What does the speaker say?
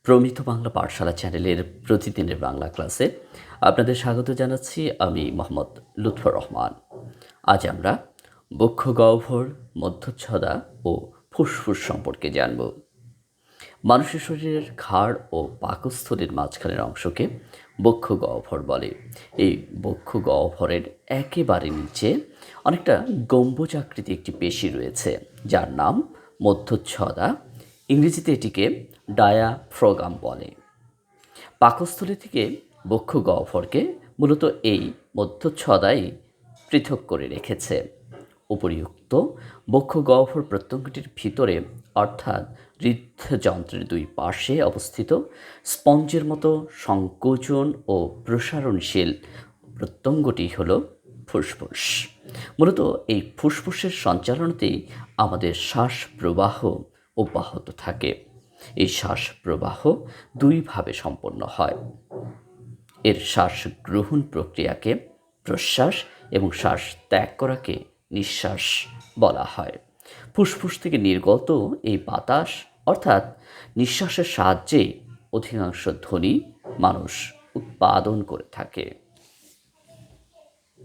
প্রমিত বাংলা পাঠশালা চ্যানেলের প্রতিদিনের বাংলা ক্লাসে আপনাদের স্বাগত জানাচ্ছি। আমি মোহাম্মদ লুৎফর রহমান। আজ আমরা বক্ষ গহ্বর, মধ্যচ্ছদা ও ফুসফুস সম্পর্কে জানব। মানুষের শরীরের ঘাড় ও পাকস্থলীর মাঝখানের অংশকে বক্ষ গহ্বর বলে। এই বক্ষ গহ্বরের একেবারে নিচে অনেকটা গম্বুজাকৃতি একটি পেশি রয়েছে, যার নাম মধ্যচ্ছদা। ইংরেজিতে এটিকে ডায়াফ্রগাম বলে। পাকস্থলী থেকে বক্ষ গহ্বরকে মূলত এই মধ্যচ্ছদাই পৃথক করে রেখেছে। উপরিউক্ত বক্ষ গহ্বর প্রত্যঙ্গটির ভিতরে, অর্থাৎ হৃদযন্ত্রের দুই পাশে অবস্থিত স্পঞ্জের মতো সংকোচন ও প্রসারণশীল প্রত্যঙ্গটি হল ফুসফুস। মূলত এই ফুসফুসের সঞ্চালনতেই আমাদের শ্বাস প্রবাহ অব্যাহত থাকে। এই শ্বাস প্রবাহ দুইভাবে সম্পন্ন হয়। এর শ্বাস গ্রহণ প্রক্রিয়াকে প্রশ্বাস এবং শ্বাস ত্যাগ করাকে নিঃশ্বাস বলা হয়। ফুসফুস থেকে নির্গত এই বাতাস অর্থাৎ নিঃশ্বাসের সাহায্যে অধিকাংশ ধ্বনি মানুষ উৎপাদন করে থাকে।